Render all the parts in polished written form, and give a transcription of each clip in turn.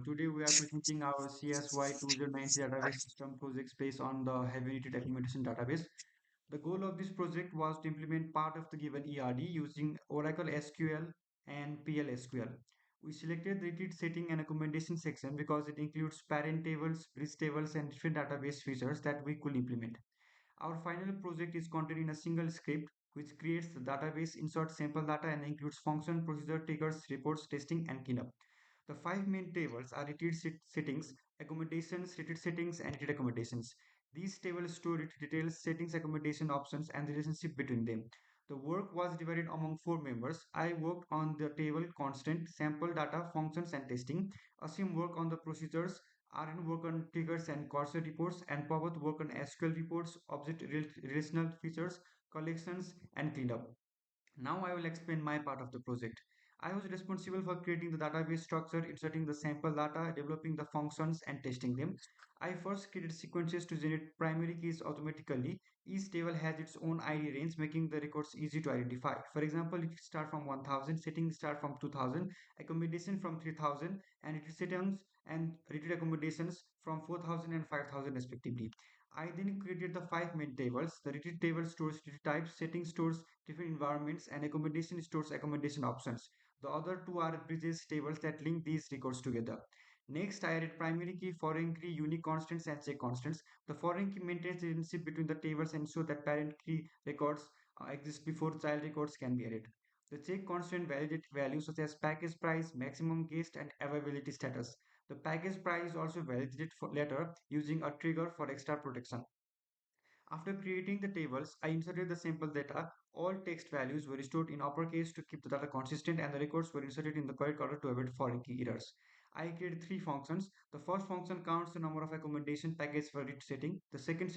Today we are presenting our CSY2093 Database System projects based on the heavy-rated accommodation database. The goal of this project was to implement part of the given ERD using Oracle SQL and PL/SQL. We selected the retreat setting and accommodation section because it includes parent tables, bridge tables, and different database features that we could implement. Our final project is contained in a single script which creates the database, inserts sample data, and includes function, procedure, triggers, reports, testing, and cleanup. The five main tables are retreat settings, accommodations, retreat settings, and retreat accommodations. These tables store retreat details, settings, accommodation options, and the relationship between them. The work was divided among four members. I worked on the table constant, sample data, functions, and testing. Asim worked on the procedures. RN worked on triggers and cursor reports, and Pavat worked on SQL reports, object relational features, collections, and cleanup. Now I will explain my part of the project. I was responsible for creating the database structure, inserting the sample data, developing the functions, and testing them. I first created sequences to generate primary keys automatically. Each table has its own ID range, making the records easy to identify. For example, if you start from 1000, settings start from 2000, accommodation from 3000, and retreat settings and retreat accommodations from 4000 and 5000 respectively. I then created the five main tables. The retreat table stores retreat types, setting stores different environments, and accommodation stores accommodation options. The other two are bridges tables that link these records together. Next, I added primary key, foreign key, unique constants, and check constants. The foreign key maintains the relationship between the tables and ensures that parent key records exist before child records can be added. The check constant validate values such as package price, maximum guest, and availability status. The package price is also validated for later using a trigger for extra protection. After creating the tables, I inserted the sample data. All text values were stored in uppercase to keep the data consistent, and the records were inserted in the correct order to avoid foreign key errors. I created three functions. The first function counts the number of accommodation package for each setting. The second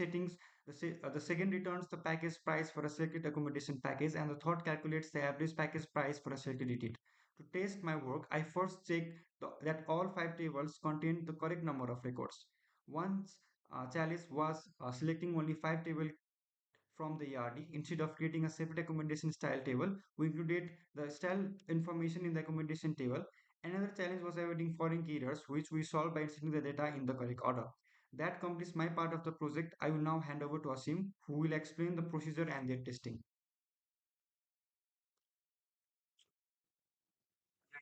returns the package price for a selected accommodation package, and the third calculates the average package price for a selected retreat. To test my work, I first checked that all five tables contained the correct number of records. Once challenge was selecting only five tables from the ERD instead of creating a separate accommodation style table. We included the style information in the accommodation table. Another challenge was avoiding foreign key errors, which we solved by inserting the data in the correct order. That completes my part of the project. I will now hand over to Asim, who will explain the procedure and their testing.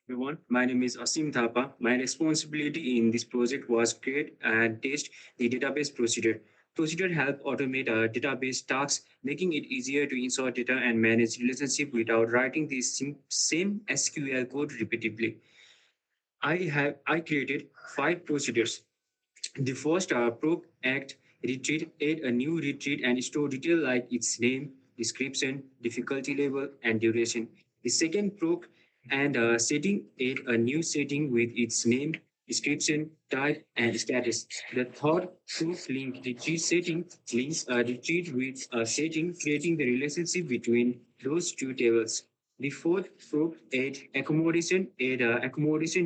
Everyone. My name is Asim Thapa. My responsibility in this project was create and test the database procedure. Procedure help automate database tasks, making it easier to insert data and manage relationship without writing the same SQL code repeatedly. I created five procedures. The first proc act retreat add a new retreat and store detail like its name, description, difficulty level, and duration. The second proc and setting add a new setting with its name, description, type, and status. The third proc link retreat setting links a retreat with a setting, creating the relationship between those two tables. The fourth proc add accommodation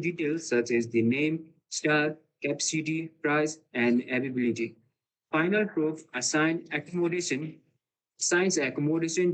details such as the name, style, capacity, price, and availability. Final proof assigns accommodation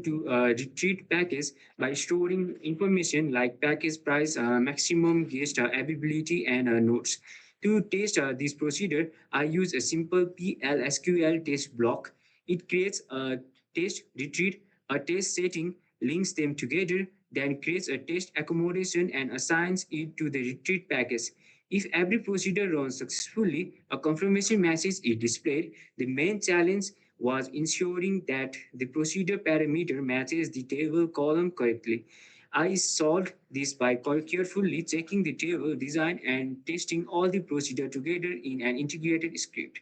to a retreat package by storing information like package price, maximum guest availability, and notes. To test this procedure, I use a simple PLSQL test block. It creates a test retreat, a test setting, links them together, then creates a test accommodation and assigns it to the retreat package. If every procedure runs successfully, a confirmation message is displayed. The main challenge was ensuring that the procedure parameter matches the table column correctly. I solved this by carefully checking the table design and testing all the procedure together in an integrated script.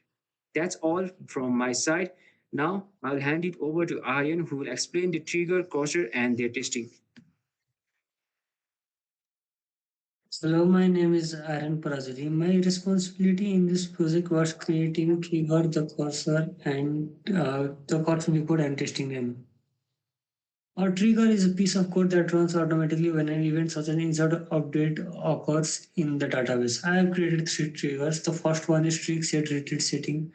That's all from my side. Now I'll hand it over to Aryan who will explain the trigger, cursor, and their testing. Hello, my name is Aaron Prajali. My responsibility in this project was creating trigger, the cursor, and the cursor report and testing them. A trigger is a piece of code that runs automatically when an event such as insert update occurs in the database. I have created three triggers. The first one is trigger set retreat setting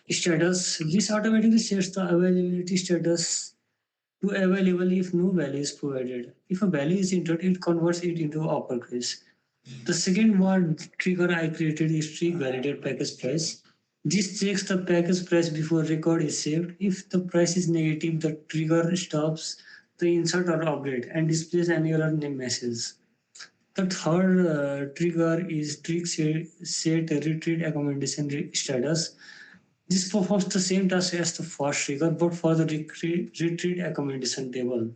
status. This automatically sets the availability status to available if no value is provided. If a value is entered, it converts it into uppercase. The second one trigger I created is tree validate package price. This checks the package price before record is saved. If the price is negative, the trigger stops the insert or update and displays an error name message. The third trigger is trick set retreat accommodation status. This performs the same task as the first trigger, but for the retreat accommodation table.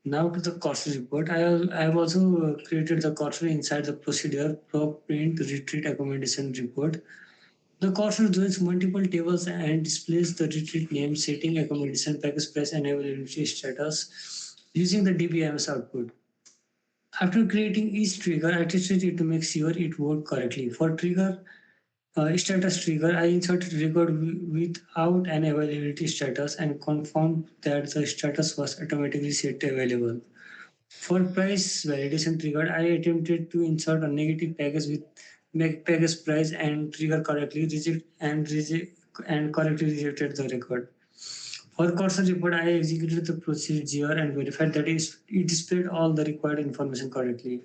Now to the cursor report. I have also created the cursor inside the procedure proc print retreat accommodation report. The cursor joins multiple tables and displays the retreat name, setting, accommodation, package price, and availability status using the DBMS output. After creating each trigger, I tested it to make sure it worked correctly. For trigger status trigger, I inserted record without an availability status and confirmed that the status was automatically set to available. For price validation trigger, I attempted to insert a negative package with make package price and trigger correctly reject and correctly rejected the record. For cursor report, I executed the procedure and verified that it displayed all the required information correctly.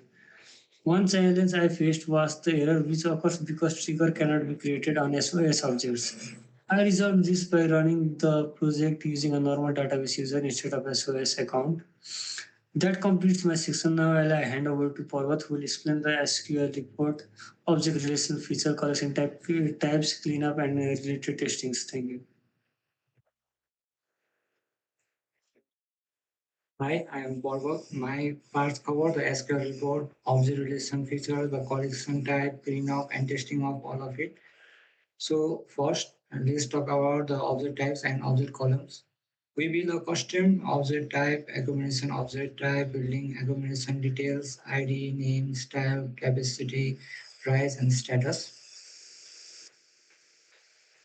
One challenge I faced was the error which occurs because trigger cannot be created on SOS objects. I resolved this by running the project using a normal database user instead of SOS account. That completes my section. Now I'll hand over to Parvat who will explain the SQL report, object relation feature collection types, cleanup, and related testings. Thank you. Hi, I am Borgo. My parts cover the SQL report, object relation feature, the collection type, cleanup, and testing of all of it. So first, let's talk about the object types and object columns. We build a custom object type, accommodation object type, building accommodation details, ID, name, style, capacity, price, and status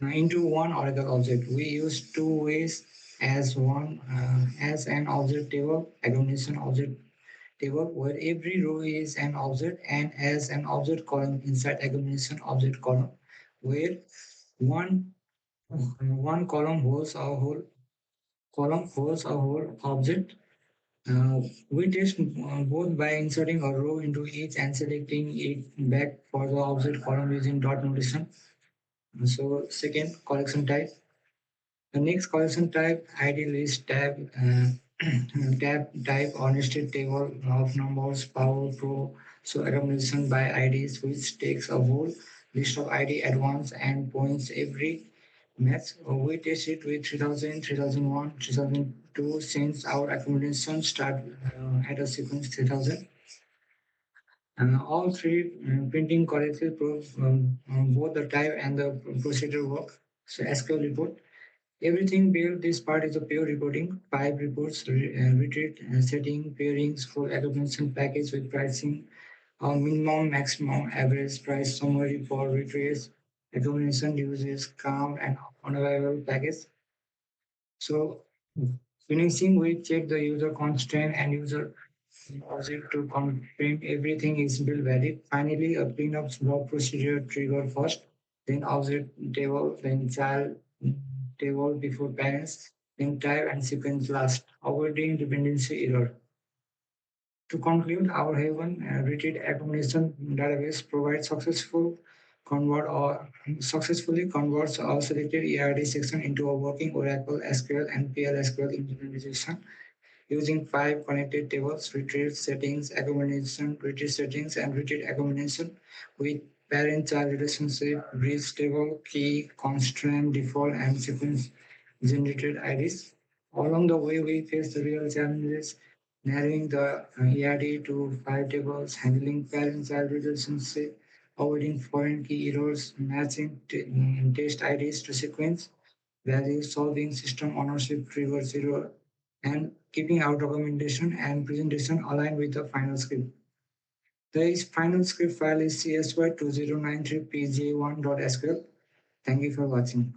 into one Oracle object. We use two ways as one as an object table, accommodation object table, where every row is an object, and as an object column inside accommodation object column, where one one column holds a whole object. We test both by inserting a row into each and selecting it back for the object column using dot notation. So second, collection type. The next collection type, ID list tab, tab type or nested table of numbers, power pro, so accumulation by IDs, which takes a whole list of ID at once and points every match. We test it with 3000, 3001, 3002 since our accumulation start at a sequence 3000. All three printing correctly proves both the type and the procedure work. So SQL report. Everything built this part is a pure reporting. Five reports, retreat, setting, pairings, full automation package with pricing, minimum, maximum, average price summary for retreats, automation uses, calm and unavailable package. So finishing, we check the user constraint and user object to confirm everything is built valid. Finally, a cleanup swap procedure trigger first, then object table, then child table before parents, then type and sequence last, avoiding dependency error. To conclude, our Haven retreat accommodation database provides successfully converts our selected ERD section into a working Oracle SQL and PL/SQL implementation using five connected tables: retrieve settings, accommodation, retrieve settings, and retrieve accommodation with parent-child relationship, bridge table, key, constraint, default, and sequence generated IDs. Along the way, we faced the real challenges, narrowing the ERD to five tables, handling parent-child relationship, avoiding foreign key errors, matching test IDs to sequence value, solving system ownership trigger zero, and keeping our documentation and presentation aligned with the final script. The final script file is CSY2093 PJ1.SQL. Thank you for watching.